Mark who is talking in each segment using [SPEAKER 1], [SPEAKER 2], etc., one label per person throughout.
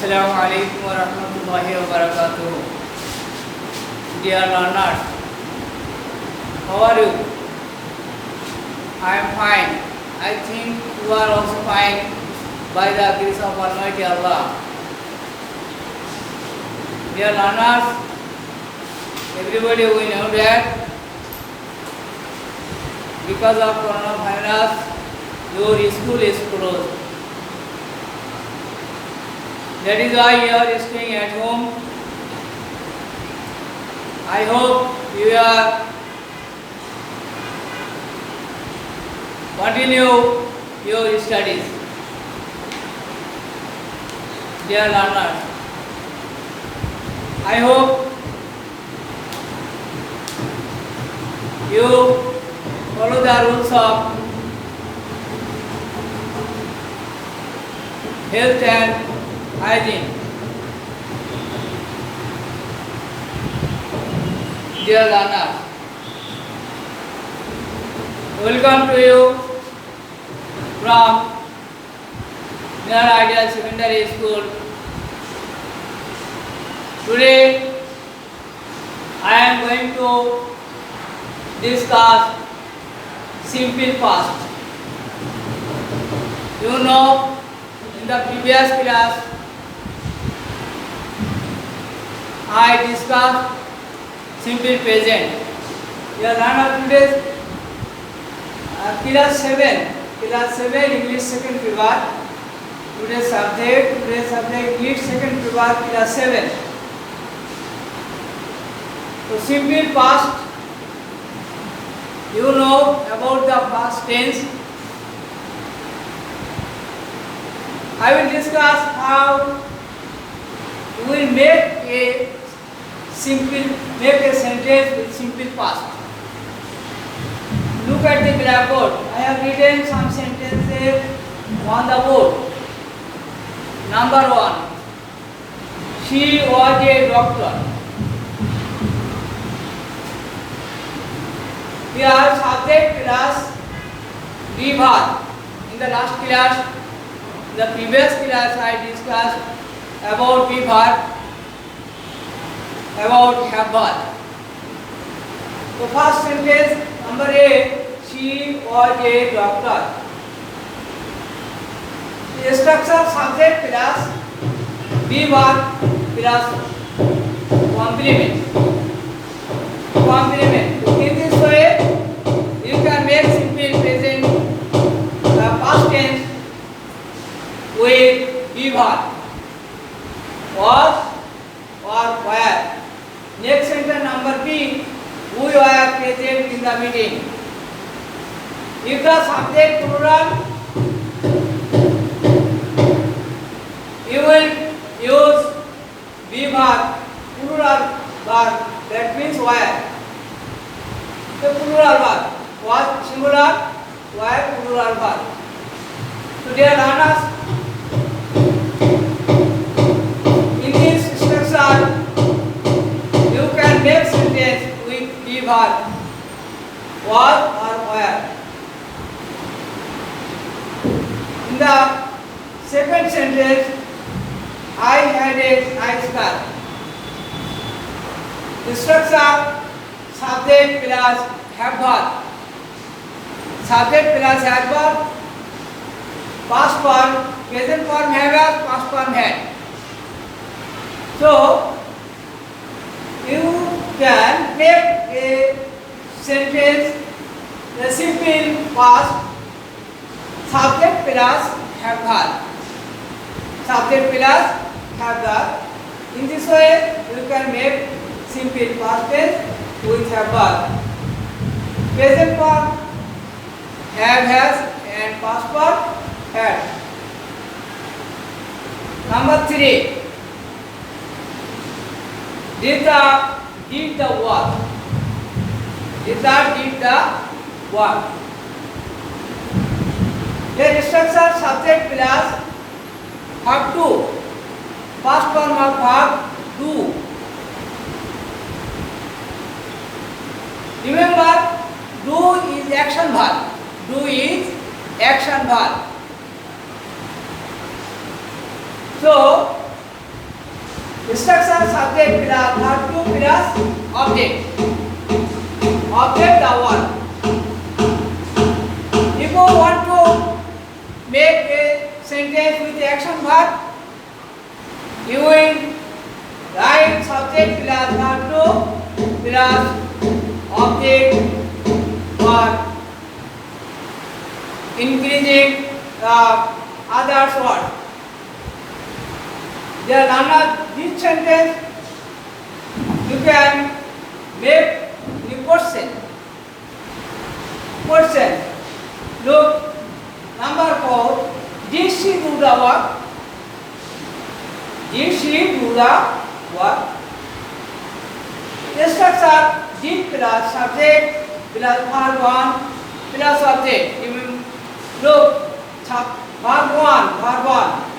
[SPEAKER 1] Assalamu alaikum wa rahmatullahi wa barakatuh. Dear learners, how are you? I am fine. I think you are also fine by the grace of Almighty Allah. Dear learners, everybody we know that because of coronavirus, your school is closed. That is why you are staying at home. I hope you are continue your studies. Dear learners, I hope you follow the rules of health and hygiene. Dear learners, welcome to you from Mira Ideal Secondary School. Today I am going to discuss simple past. You know, in the previous class I discussed simple present. Your learner today class 7 English second paper. Today's subject English second paper class 7. So simple past, you know about the past tense. I will discuss how we will make a sentence with simple past. Look at the blackboard. I have written some sentences on the board. Number 1. She was a doctor. Here subject plus be verb. In the last class, the previous class I discussed about be verb, about have verb. So first sentence, number A, she was a doctor. The structure subject plus be verb plus complement. In this way, you can make simple present past tense with be verb. Was or were. Next sentence number B, we were present in the meeting. If the subject plural, you will use be verb, plural verb, that means were. The plural verb was singular, were plural verb. So dear learners, in this structure, you can make sentence with be verb, was or were. In the second sentence, I had a nice car. The structure subject plus have verb. Subject plus have verb. Past form, present form have, past form had. So you can make a sentence the simple past subject plus have verb. Subject plus have verb. In this way, you can make simple past tense with have verb. Present form have, has, and past form had. Number 3. Rita did the work. Rita did the work. The structure subject plus have to. Past form of verb do. Remember, do is action verb. Do is action verb. So Structure subject plus verb to plus object. Object the word. If you want to make a sentence with action verb, you will write subject plus verb to plus object verb, increasing the other word. There are this sentence you can make the question. Question. Look, number 4. Did she do the work? Did she do the work? Structure did plus subject plus verb 1 plus object. Look, verb 1.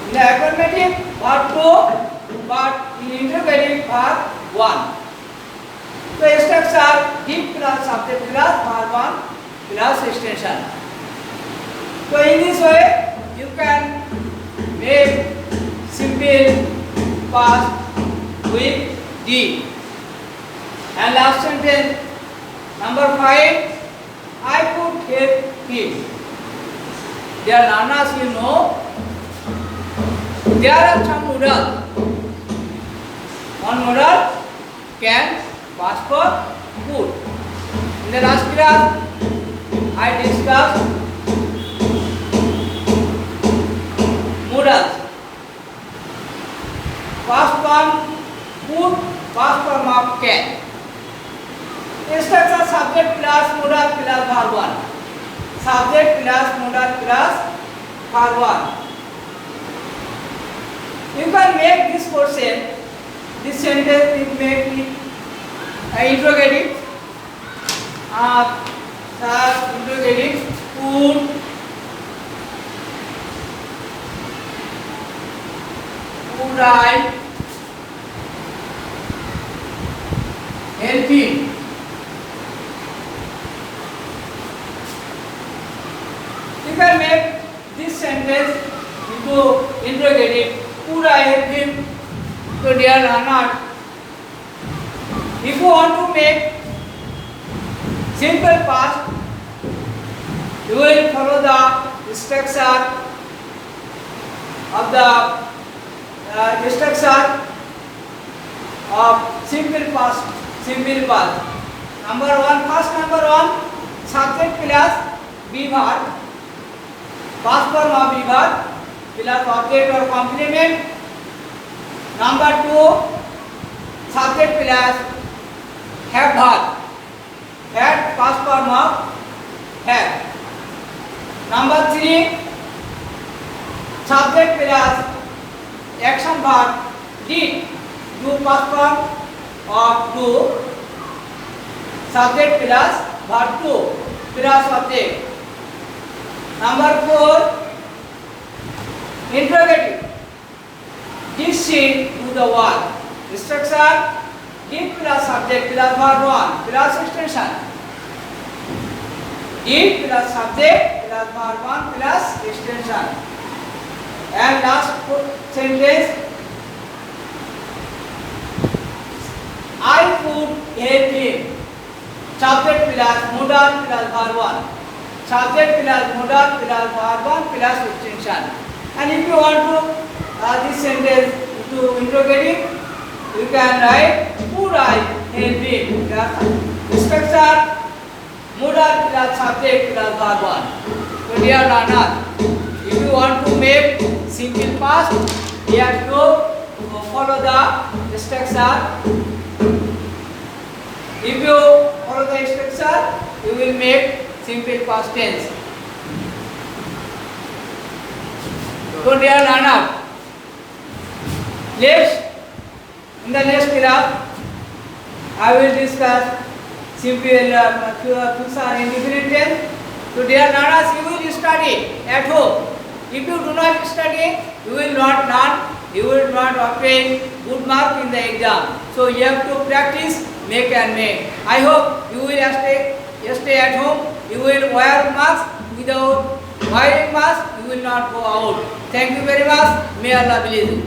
[SPEAKER 1] In the affirmative, verb 2, but in interrogative, verb 1. So, structure did plus subject plus verb 1 plus extension. So, in this way, you can make simple past with D. And last sentence, number 5, I could help him. Dear learners, you know, there are some models. One model can pass for good. In the last class, I discussed models. First one, could, past form of can. Structure subject plus modal plus verb 1. Subject plus modal plus verb 1. You can make this portion, this sentence, you make it interrogative. Interrogative. Could I help him? You can make this sentence into interrogative. Could I help him? So, dear learner, if you want to make simple past, you will follow the structure of simple past. Number one, subject plus be verb, past form of be verb plus object or complement. Number 2, subject plus have verb, had past form of have. Number 3, subject plus action verb did, do past form of do, subject plus verb to plus object. Number 4, interrogative. Did she do the work? Structure did plus subject plus verb 1 plus extension. Did plus subject plus verb 1 plus extension. And last sentence, I could help him. Subject plus modal plus verb 1. Subject plus modal plus verb 1 plus extension. And if you want to this sentence to interrogative, you can write could I help him? Structure modal plus subject plus verb 1. So dear learner, if you want to make simple past, you have to follow the structure. If you follow the structure, you will make simple past tense. So dear learner, in the next class, I will discuss simple future indefinite tense. So dear learners, you will study at home. If you do not study, you will not learn, you will not obtain good mark in the exam. So you have to practice, make and make. I hope you will stay at home. You will wear mask. Without wearing mask, you will not go out. Thank you very much. May Allah bless you.